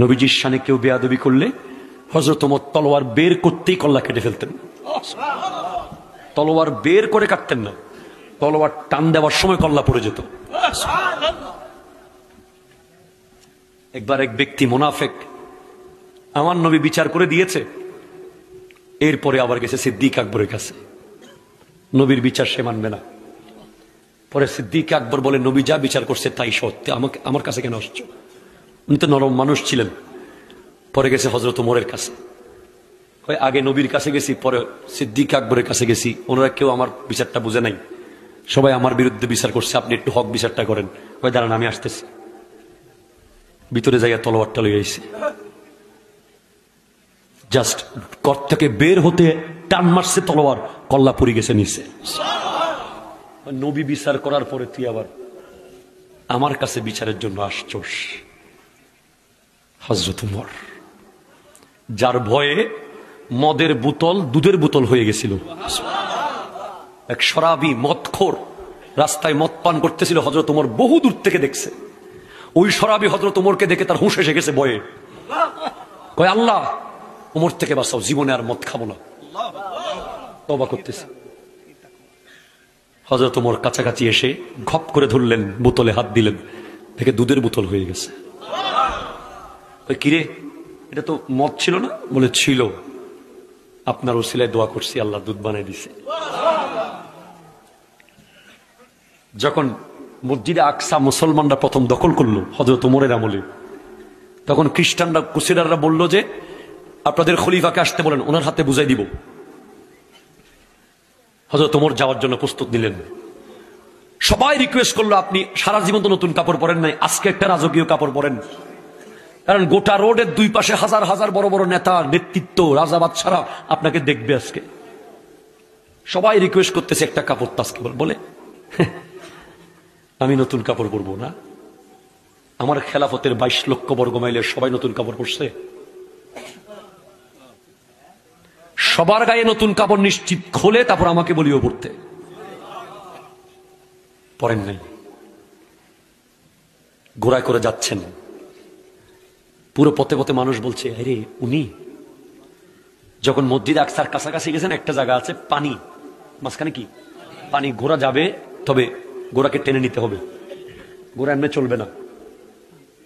নবীজির শানে কেউ বেয়াদবি করলে হযরত ওমর তলোয়ার বের করতেই কল্লা কেটে ফেলতেন। তলোয়ার বের করে কাটতেন না, তলোয়ার টান দেওয়ার সময় কল্লা পড়ে যেত। একবার এক ব্যক্তি মুনাফিক, আমার নবী বিচার করে দিয়েছে, এরপরে আবার গেছে সিদ্দিক আকবরের কাছে, নবীর বিচার সে মানবে না। পরে সিদ্দিক আকবর বলে, নবী যা বিচার করছে তাই সত্য, আমাকে আমার কাছে কেন আসছো? উনি তো নরম মানুষ ছিলেন। পরে গেছে হযরত ওমরের কাছে, আগে নবীর কাছে গেছি, পরে সিদ্দিক আকবরের কাছে গেছি, ওনারা কেউ আমার বিচারটা বুঝে নাই, সবাই আমার বিরুদ্ধে বিচার করছে, আপনি একটু হক বিচারটা করেন। দাঁড়ান আমি আসতেছি। ভিতরে যাইয়া তলোয়ারটা লইয়া আইছে, জাস্ট ঘর থেকে বের হতে টান মারছে, তলোয়ার কল্লা পড়ে গেছে নিচে। নবী বিচার করার পরে তুই আবার আমার কাছে বিচারের জন্য আসছস? হযরত ওমর, যার ভয়ে মদের বোতল দুধের বোতল হয়ে গেছিল। এক শরাবি মদখোর রাস্তায় মদ পান করতেছিল, হযরত ওমর বহু দূর থেকে দেখছে। ওই শরাবি হযরত ওমরকে দেখে তার হুঁশ এসে গেছে ভয়ে, কয় আল্লাহ ওমর থেকে বাঁচাও, জীবনে আর মদ খাবো না, তওবা করতেছে। হযরত ওমর কাছাকাছি এসে ঘপ করে ধরলেন, বোতলে হাত দিলেন, দেখে দুধের বোতল হয়ে গেছে। কিরে, এটা তো মদ ছিল না? বলে ছিল, আপনার ওসিলায় দোয়া করছি, আল্লাহ দুধ বানাই দিছে। যখন মসজিদে আকসা মুসলমানরা প্রথম দখল করলো হযরত ওমরের আমলে, তখন খ্রিস্টানরা ক্রুসেডাররা বলল যে আপনাদের খলিফাকে আসতে বলেন, ওনার হাতে বুঝাই দিব। হযরত ওমর যাওয়ার জন্য প্রস্তুত নিলেন। সবাই রিকোয়েস্ট করলো, আপনি সারা জীবন তো নতুন কাপড় পরেন নাই, আজকে একটা রাজকীয় কাপড় পরেন, কারণ গোটা রোডের দুই পাশে হাজার হাজার বড় বড় নেতা, নেতৃত্ব, রাজা বাদশারা আপনাকে দেখবে আজকে। সবাই রিকোয়েস্ট করতেছে একটা কাপড় আজকে। বলে আমি নতুন কাপড় পরবো না? আমার খেলাফতের 22 লক্ষ বর্গ মাইলের সবাই নতুন কাপড় পরছে, সবার গায়ে নতুন কাপড় নিশ্চিত খোলে, তারপর আমাকে বলিও পড়তে। পরেন নাই, ঘোড়ায় করে যাচ্ছেন, পুরো পথে পথে মানুষ বলছে, আরে উনি। যখন মসজিদ আকসার কাছাকাছি গেছেন, একটা জায়গা আছে পানি, মাঝখানে কি পানি, ঘোড়া যাবে, তবে ঘোড়াকে টেনে নিতে হবে, ঘোড়া এমনি চলবে না।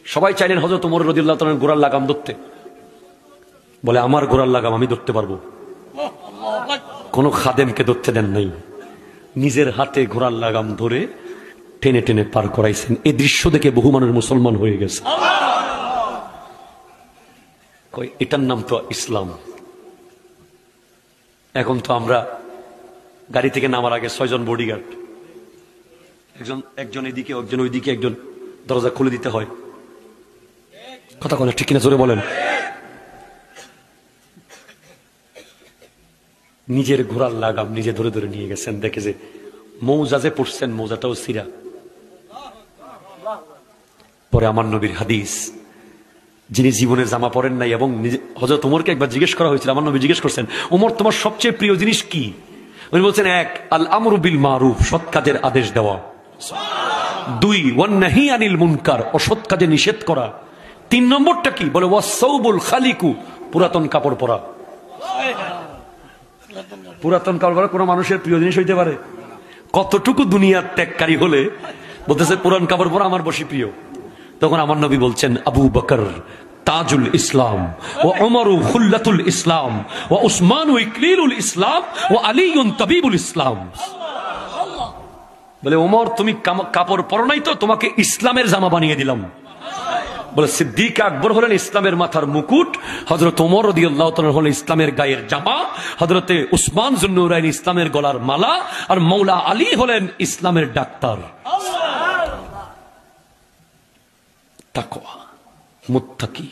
সবাই চাইলেন হযরত ওমর রাদিয়াল্লাহু তাআলা ঘোড়ার লাগাম ধরতে, বলে আমার ঘোড়ার লাগাম আমি ধরতে পারবো। কোন খাদেমকে ধরতে দেন নাই, নিজের হাতে ঘোড়ার লাগাম ধরে টেনে টেনে পার করাইছেন। এই দৃশ্য দেখে বহু মানুষ মুসলমান হয়ে গেছে। এটার নাম তো ইসলাম। এখন তো আমরা গাড়ি থেকে নামার আগে 6 জন বডিগার্ড, একজন এদিকে, একজন ওইদিকে, একজন দরজা খুলে দিতে হয়। কথা বলেন ঠিক কিনা, জোরে বলেন। নিজের ঘোড়ার লাগাম নিজে ধরে ধরে নিয়ে গেছেন, দেখে যে মৌজা যে পড়ছেন, মৌজাটাও সিরা। পরে আমার নবীর হাদিস, যিনি জীবনের জামা পরেন নাই, এবং হযরত ওমরকে একবার জিজ্ঞেস করা হয়েছিল, আমার নবী জিজ্ঞেস করছেন, ওমর তোমার সবচেয়ে প্রিয় জিনিস কি? উনি বলছেন, 1 আল আমরু বিল মারুফ, সৎ কাজের আদেশ দেওয়া, 2 ওয়ান নাহি আনিল মুনকার, অসৎ কাজে নিষেধ করা, 3 নম্বরটা কি? বলে ওয়াসাউবুল খালিকু, পুরাতন কাপড় পরা। পুরাতন কাপড় পরা কোন মানুষের প্রিয় জিনিস হইতে পারে? কতটুকু দুনিয়ার ত্যাগকারী হলে বলতেছে পুরান কাপড় পরা আমার বেশি প্রিয়। তখন আমার নবী বলছেন, আবু বকর তাজুল ইসলাম, ও ওমরু খুল্লাতুল ইসলাম, ও উসমানু ইকলিলুল ইসলাম, ও আলীউন তাবিবুল ইসলাম। বলে ওমর তুমি কাপড় পরো নাই তো, তোমাকে ইসলামের জামা বানিয়ে দিলাম। বলে সিদ্দিক আকবর হলেন ইসলামের মাথার মুকুট, হযরত ওমর রাদিয়াল্লাহু তাআলা হলেন ইসলামের গায়ের জামা, হযরতে উসমান যুন্নুরাইন ইসলামের গলার মালা, আর মৌলা আলী হলেন ইসলামের ডাক্তার। তাকওয়া, মুত্তাকি।